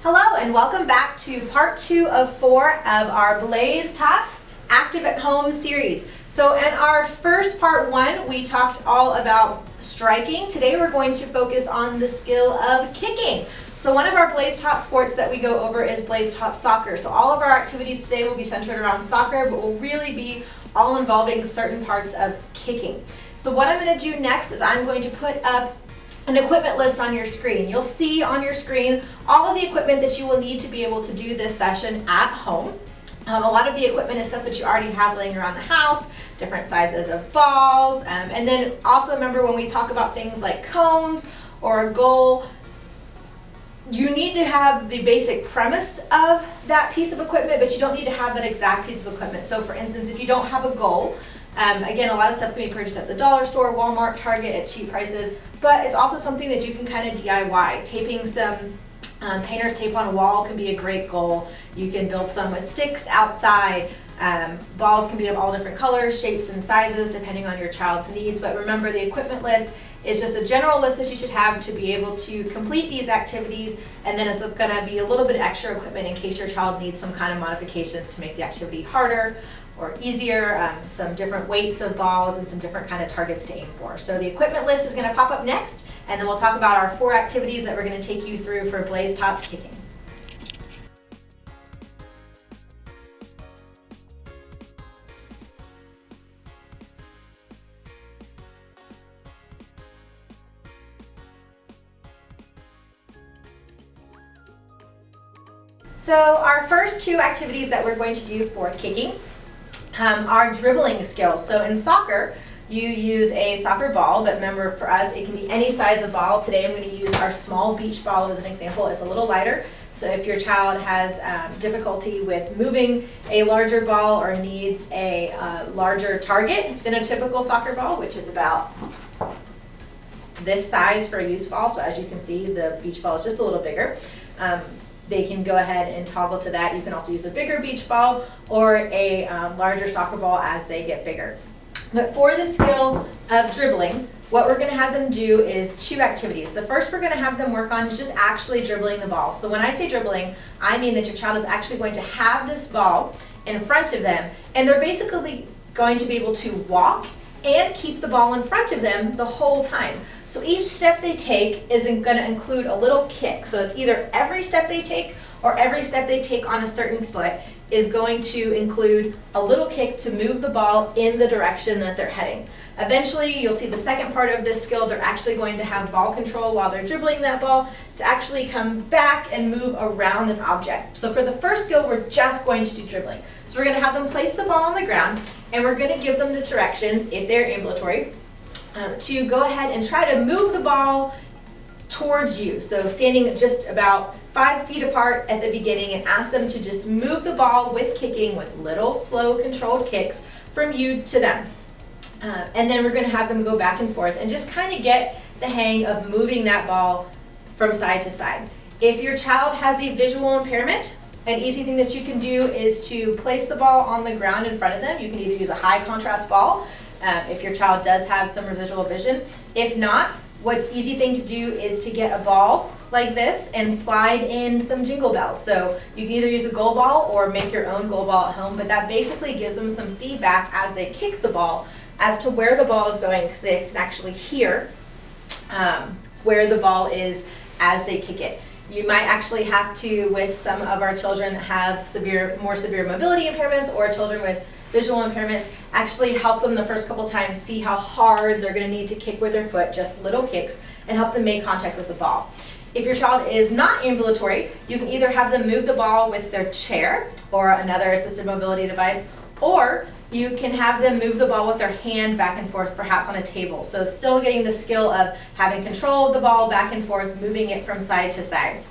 Hello and welcome back to part 2 of 4 of our BlazeTOTS Active at Home series. So in our first part 1, we talked all about striking. Today we're going to focus on the skill of kicking. So one of our BlazeTOTS sports that we go over is BlazeTOTS soccer. So all of our activities today will be centered around soccer, but will really be all involving certain parts of kicking. So what I'm going to do next is I'm going to put up an equipment list on your screen. You'll see on your screen all of the equipment that you will need to be able to do this session at home. A lot of the equipment is stuff that you already have laying around the house, different sizes of balls, and then also remember when we talk about things like cones or a goal, you need to have the basic premise of that piece of equipment, but you don't need to have that exact piece of equipment. So for instance, if you don't have a goal, again, a lot of stuff can be purchased at the dollar store, Walmart, Target at cheap prices, but it's also something that you can kind of DIY. Taping some painter's tape on a wall can be a great goal. You can build some with sticks outside. Balls can be of all different colors, shapes, and sizes depending on your child's needs, but remember the equipment list is just a general list that you should have to be able to complete these activities, and then it's going to be a little bit extra equipment in case your child needs some kind of modifications to make the activity harder or easier, some different weights of balls and some different kind of targets to aim for. So the equipment list is going to pop up next, and then we'll talk about our 4 activities that we're going to take you through for BlazeTOTS kicking. So our first 2 activities that we're going to do for kicking are dribbling skills. So in soccer, you use a soccer ball, but remember for us, it can be any size of ball. Today I'm going to use our small beach ball as an example. It's a little lighter, so if your child has difficulty with moving a larger ball or needs a larger target than a typical soccer ball, which is about this size for a youth ball, so as you can see, the beach ball is just a little bigger. They can go ahead and toggle to that. You can also use a bigger beach ball or a larger soccer ball as they get bigger. But for the skill of dribbling, what we're going to have them do is 2 activities. The first we're going to have them work on is just actually dribbling the ball. So when I say dribbling, I mean that your child is actually going to have this ball in front of them, and they're basically going to be able to walk and keep the ball in front of them the whole time. So each step they take is going to include a little kick. So it's either every step they take or every step they take on a certain foot is going to include a little kick to move the ball in the direction that they're heading. Eventually, you'll see the second part of this skill, they're actually going to have ball control while they're dribbling that ball to actually come back and move around an object. So for the first skill, we're just going to do dribbling. So we're going to have them place the ball on the ground, and we're going to give them the direction, if they're ambulatory, to go ahead and try to move the ball towards you. So standing just about 5 feet apart at the beginning, and ask them to just move the ball with kicking with little slow controlled kicks from you to them. And then we're going to have them go back and forth and just kind of get the hang of moving that ball from side to side. If your child has a visual impairment, an easy thing that you can do is to place the ball on the ground in front of them. You can either use a high contrast ball if your child does have some residual vision. If not, what easy thing to do is to get a ball like this and slide in some jingle bells. So you can either use a goal ball or make your own goal ball at home, but that basically gives them some feedback as they kick the ball as to where the ball is going, because they can actually hear where the ball is as they kick it. You might actually have to, with some of our children that have more severe mobility impairments or children with visual impairments, actually help them the first couple times see how hard they're going to need to kick with their foot, just little kicks, and help them make contact with the ball. If your child is not ambulatory, you can either have them move the ball with their chair or another assisted mobility device, or you can have them move the ball with their hand back and forth, perhaps on a table. So still getting the skill of having control of the ball back and forth, moving it from side to side.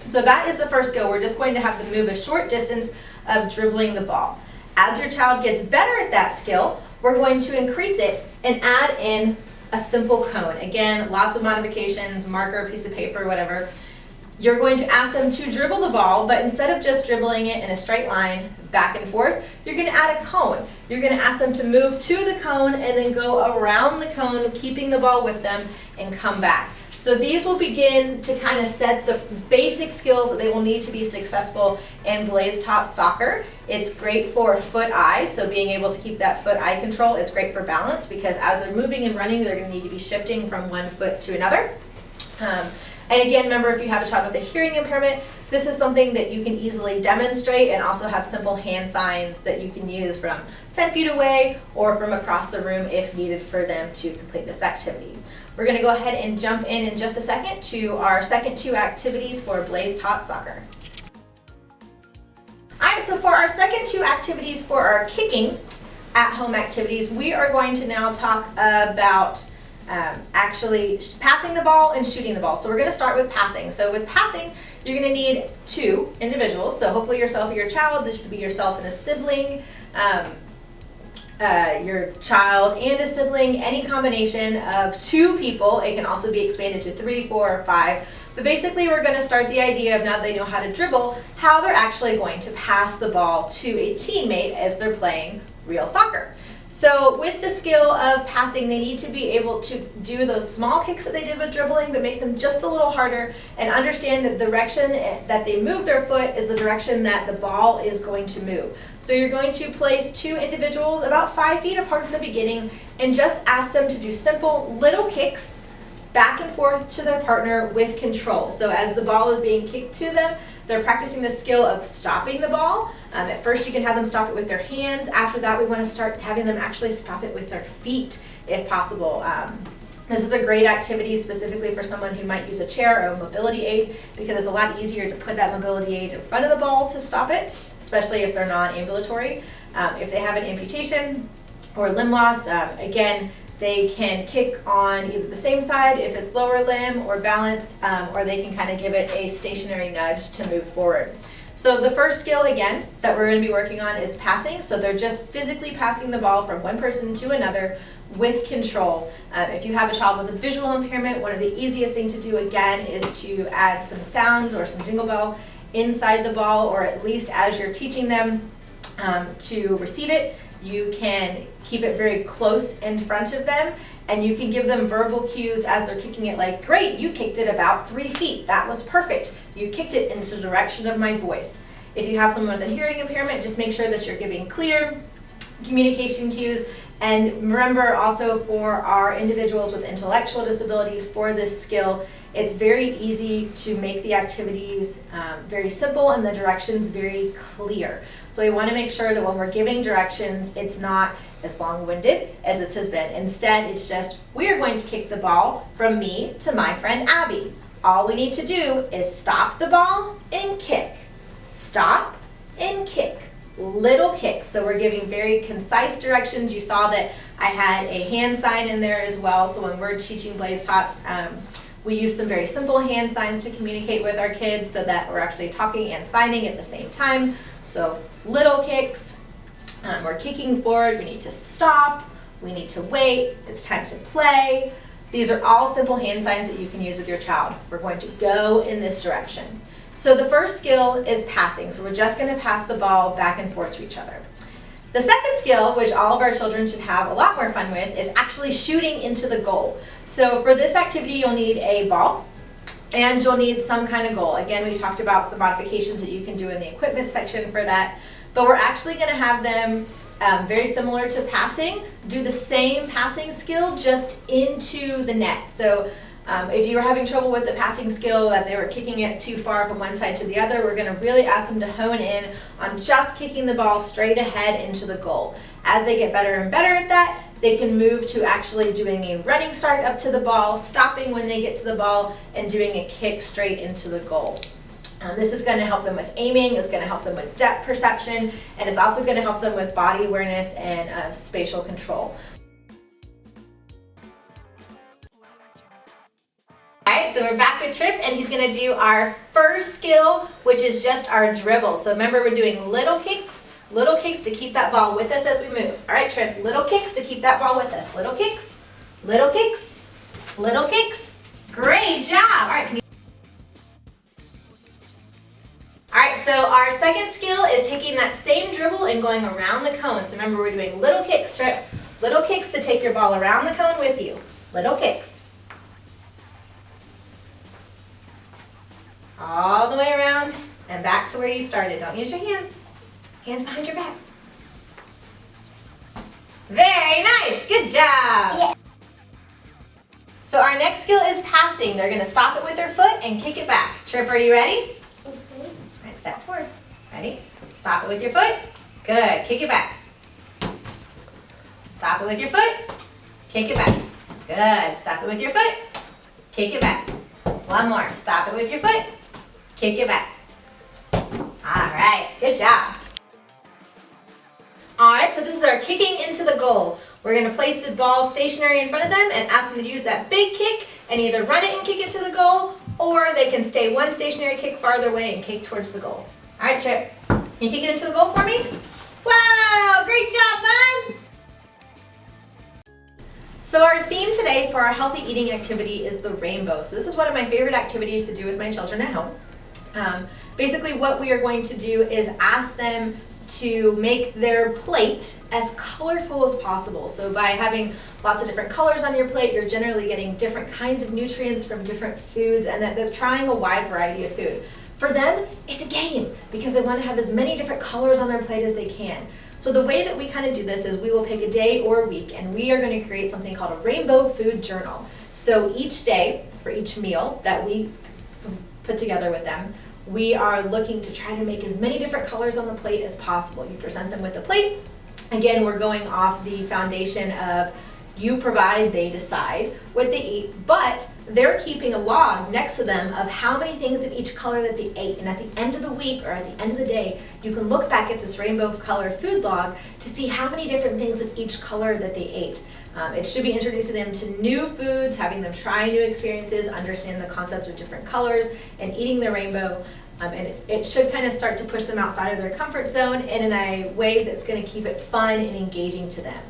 So that is the first skill. We're just going to have them move a short distance of dribbling the ball. As your child gets better at that skill, we're going to increase it and add in a simple cone. Again, lots of modifications, marker, piece of paper, whatever. You're going to ask them to dribble the ball, but instead of just dribbling it in a straight line back and forth, you're going to add a cone. You're going to ask them to move to the cone and then go around the cone, keeping the ball with them, and come back. So these will begin to kind of set the basic skills that they will need to be successful in BlazeTOTS soccer. It's great for foot-eye, so being able to keep that foot-eye control. It's great for balance because as they're moving and running, they're going to need to be shifting from one foot to another. And again, remember, if you have a child with a hearing impairment, this is something that you can easily demonstrate and also have simple hand signs that you can use from 10 feet away or from across the room if needed for them to complete this activity. We're going to go ahead and jump in just a second to our second two activities for BlazeTOTS soccer. Alright, so for our second two activities for our kicking at-home activities, we are going to now talk about actually passing the ball and shooting the ball. So we're going to start with passing. So with passing, you're going to need two individuals. So hopefully yourself or your child. This could be yourself and a sibling, your child and a sibling, any combination of two people. It can also be expanded to 3, 4, or 5. But basically we're going to start the idea of, now that they know how to dribble, how they're actually going to pass the ball to a teammate as they're playing real soccer. So with the skill of passing, they need to be able to do those small kicks that they did with dribbling, but make them just a little harder and understand that the direction that they move their foot is the direction that the ball is going to move. So you're going to place two individuals about 5 feet apart in the beginning and just ask them to do simple little kicks back and forth to their partner with control. So as the ball is being kicked to them, they're practicing the skill of stopping the ball. At first you can have them stop it with their hands. After that we want to start having them actually stop it with their feet if possible. This is a great activity specifically for someone who might use a chair or a mobility aid, because it's a lot easier to put that mobility aid in front of the ball to stop it, especially if they're non-ambulatory. If they have an amputation or limb loss, again, they can kick on either the same side if it's lower limb or balance, or they can kind of give it a stationary nudge to move forward. So the first skill, again, that we're going to be working on is passing. So they're just physically passing the ball from one person to another with control. If you have a child with a visual impairment, one of the easiest things to do, again, is to add some sound or some jingle bell inside the ball, or at least as you're teaching them to receive it, you can keep it very close in front of them, and you can give them verbal cues as they're kicking it, like, great, you kicked it about 3 feet. That was perfect. You kicked it into the direction of my voice. If you have someone with a hearing impairment, just make sure that you're giving clear communication cues. And remember also, for our individuals with intellectual disabilities, for this skill, it's very easy to make the activities very simple and the directions very clear. So we want to make sure that when we're giving directions, it's not as long-winded as this has been. Instead, it's just, we are going to kick the ball from me to my friend Abby. All we need to do is stop the ball and kick. Stop and kick. Little kicks. So we're giving very concise directions. You saw that I had a hand sign in there as well. So when we're teaching BlazeTOTS, we use some very simple hand signs to communicate with our kids so that we're actually talking and signing at the same time. So little kicks, we're kicking forward, we need to stop, we need to wait, it's time to play. These are all simple hand signs that you can use with your child. We're going to go in this direction. So the first skill is passing. So we're just going to pass the ball back and forth to each other. The second skill, which all of our children should have a lot more fun with, is actually shooting into the goal. So for this activity, you'll need a ball and you'll need some kind of goal. Again, we talked about some modifications that you can do in the equipment section for that, but we're actually going to have them very similar to passing, do the same passing skill just into the net. So if you were having trouble with the passing skill, that they were kicking it too far from one side to the other, we're going to really ask them to hone in on just kicking the ball straight ahead into the goal. As they get better and better at that, they can move to actually doing a running start up to the ball, stopping when they get to the ball, and doing a kick straight into the goal. This is going to help them with aiming, it's going to help them with depth perception, and it's also going to help them with body awareness and spatial control. Alright, so we're back with Trip, and he's going to do our first skill, which is just our dribble. So remember, we're doing little kicks to keep that ball with us as we move. Alright, Trip, little kicks to keep that ball with us. Little kicks, little kicks, little kicks. Great job! Alright, so our second skill is taking that same dribble and going around the cone. So remember, we're doing little kicks, Trip. Little kicks to take your ball around the cone with you. Little kicks. all the way around and back to where you started. Don't use your hands. Hands behind your back. Very nice, good job. Yeah. So our next skill is passing. They're gonna stop it with their foot and kick it back. Trip, are you ready? All right, step forward. Ready? Stop it with your foot. Good, kick it back. Stop it with your foot. Kick it back. Good, stop it with your foot. Kick it back. One more, stop it with your foot. Kick it back. All right, good job. All right, so this is our kicking into the goal. We're gonna place the ball stationary in front of them and ask them to use that big kick and either run it and kick it to the goal, or they can stay one stationary kick farther away and kick towards the goal. All right, Chip, can you kick it into the goal for me? Wow, great job, bud. So our theme today for our healthy eating activity is the rainbow. So this is one of my favorite activities to do with my children at home. Basically what we are going to do is ask them to make their plate as colorful as possible. So by having lots of different colors on your plate, you're generally getting different kinds of nutrients from different foods, and that they're trying a wide variety of food. For them, it's a game because they want to have as many different colors on their plate as they can. So the way that we kind of do this is we will pick a day or a week, and we are going to create something called a rainbow food journal. So each day, for each meal that we put together with them, we are looking to try to make as many different colors on the plate as possible. You present them with the plate. Again, we're going off the foundation of you provide, they decide what they eat, but they're keeping a log next to them of how many things of each color that they ate. And at the end of the week or at the end of the day, you can look back at this rainbow color food log to see how many different things of each color that they ate. It should be introducing them to new foods, having them try new experiences, understand the concept of different colors, and eating the rainbow. And it should kind of start to push them outside of their comfort zone and in a way that's going to keep it fun and engaging to them.